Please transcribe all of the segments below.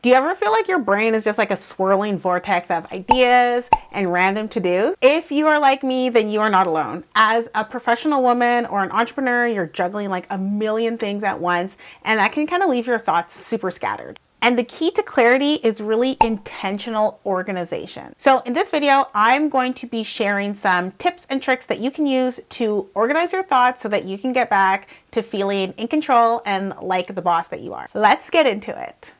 Do you ever feel like your brain is just like a swirling vortex of ideas and random to-dos? If you are like me, then you are not alone. As a professional woman or an entrepreneur, you're juggling like a million things at once, and that can kind of leave your thoughts super scattered. And the key to clarity is really intentional organization. So in this video, I'm going to be sharing some tips and tricks that you can use to organize your thoughts so that you can get back to feeling in control and like the boss that you are. Let's get into it.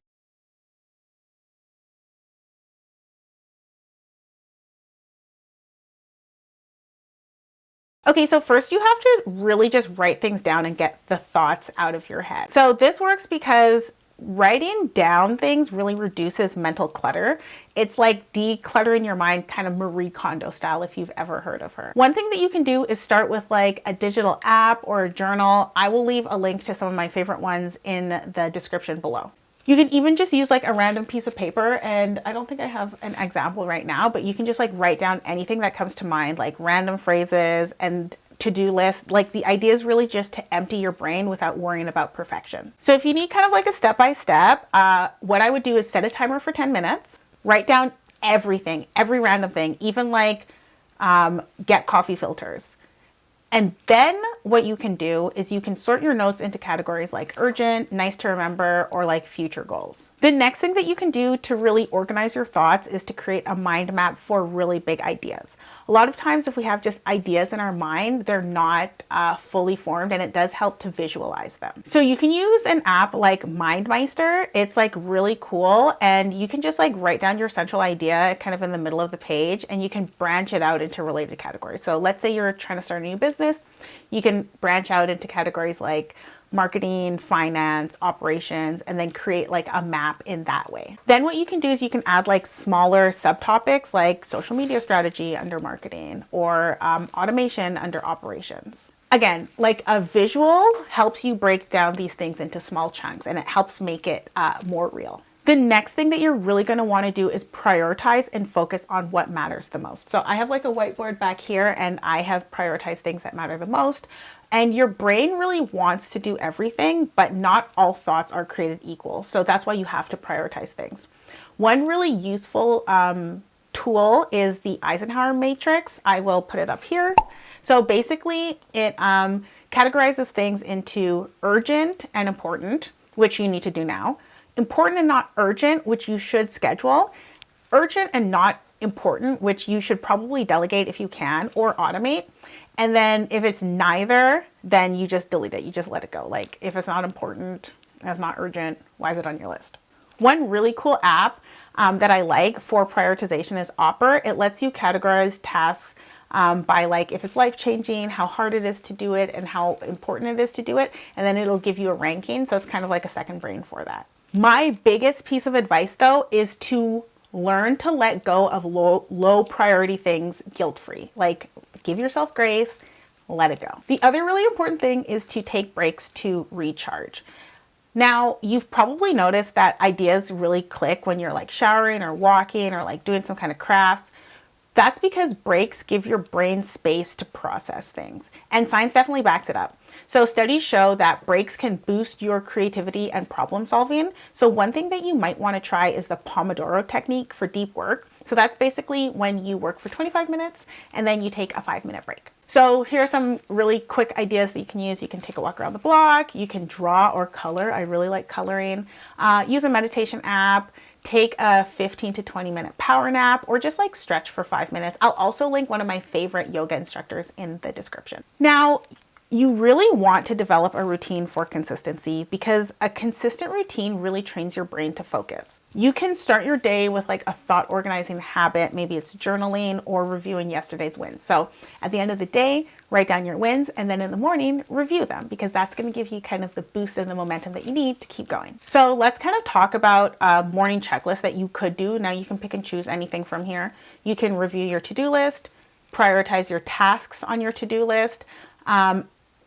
Okay, so first you have to really just write things down and get the thoughts out of your head. So this works because writing down things really reduces mental clutter. It's like decluttering your mind, kind of Marie Kondo style, if you've ever heard of her. One thing that you can do is start with like a digital app or a journal. I will leave a link to some of my favorite ones in the description below. You can even just use like a random piece of paper, and I don't think I have an example right now, but you can just like write down anything that comes to mind, like random phrases and to-do list. Like the idea is really just to empty your brain without worrying about perfection. So if you need kind of like a step-by-step, what I would do is set a timer for 10 minutes, write down everything, every random thing, even like get coffee filters. And then what you can do is you can sort your notes into categories like urgent, nice to remember, or like future goals. The next thing that you can do to really organize your thoughts is to create a mind map for really big ideas. A lot of times if we have just ideas in our mind, they're not fully formed, and it does help to visualize them. So you can use an app like MindMeister. It's like really cool, and you can just like write down your central idea kind of in the middle of the page, and you can branch it out into related categories. So let's say you're trying to start a new business. You can branch out into categories like marketing, finance, operations, and then create like a map in that way. Then what you can do is you can add like smaller subtopics like social media strategy under marketing, or automation under operations. Again, like a visual helps you break down these things into small chunks, and it helps make it more real. The next thing that you're really going to want to do is prioritize and focus on what matters the most. So I have like a whiteboard back here, and I have prioritized things that matter the most. And your brain really wants to do everything, but not all thoughts are created equal. So that's why you have to prioritize things. One really useful tool is the Eisenhower matrix. I will put it up here. So basically it categorizes things into urgent and important, which you need to do now. Important and not urgent, which you should schedule. Urgent and not important, which you should probably delegate if you can, or automate. And then if it's neither, then you just delete it. You just let it go. Like if it's not important, it's not urgent, why is it on your list? One really cool app that I like for prioritization is Opper. It lets you categorize tasks by like if it's life-changing, how hard it is to do it, and how important it is to do it. And then it'll give you a ranking. So it's kind of like a second brain for that. My biggest piece of advice though is to learn to let go of low priority things guilt-free. Like give yourself grace, let it go. The other really important thing is to take breaks to recharge. Now, you've probably noticed that ideas really click when you're like showering or walking or like doing some kind of crafts. That's because breaks give your brain space to process things, and science definitely backs it up. So studies show that breaks can boost your creativity and problem solving. So one thing that you might want to try is the Pomodoro technique for deep work. So that's basically when you work for 25 minutes and then you take a 5-minute break. So here are some really quick ideas that you can use. You can take a walk around the block, you can draw or color. I really like coloring. Use a meditation app. Take a 15 to 20 minute power nap, or just like stretch for 5 minutes. I'll also link one of my favorite yoga instructors in the description. Now, you really want to develop a routine for consistency, because a consistent routine really trains your brain to focus. You can start your day with like a thought organizing habit. Maybe it's journaling or reviewing yesterday's wins. So at the end of the day, write down your wins, and then in the morning, review them, because that's going to give you kind of the boost and the momentum that you need to keep going. So let's kind of talk about a morning checklist that you could do. Now you can pick and choose anything from here. You can review your to-do list, prioritize your tasks on your to-do list,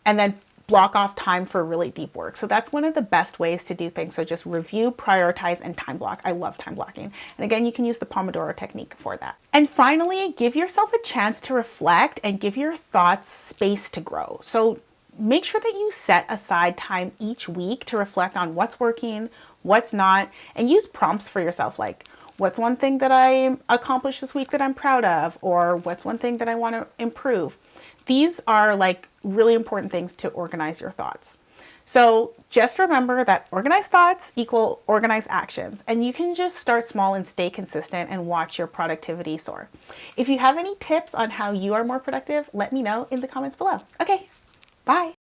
and then block off time for really deep work. So that's one of the best ways to do things. So just review, prioritize, and time block. I love time blocking. And again, you can use the Pomodoro technique for that. And finally, give yourself a chance to reflect and give your thoughts space to grow. So make sure that you set aside time each week to reflect on what's working, what's not, and use prompts for yourself, like what's one thing that I accomplished this week that I'm proud of, or what's one thing that I want to improve. These are like really important things to organize your thoughts. So just remember that organized thoughts equal organized actions, and you can just start small and stay consistent and watch your productivity soar. If you have any tips on how you are more productive, let me know in the comments below. Okay, bye.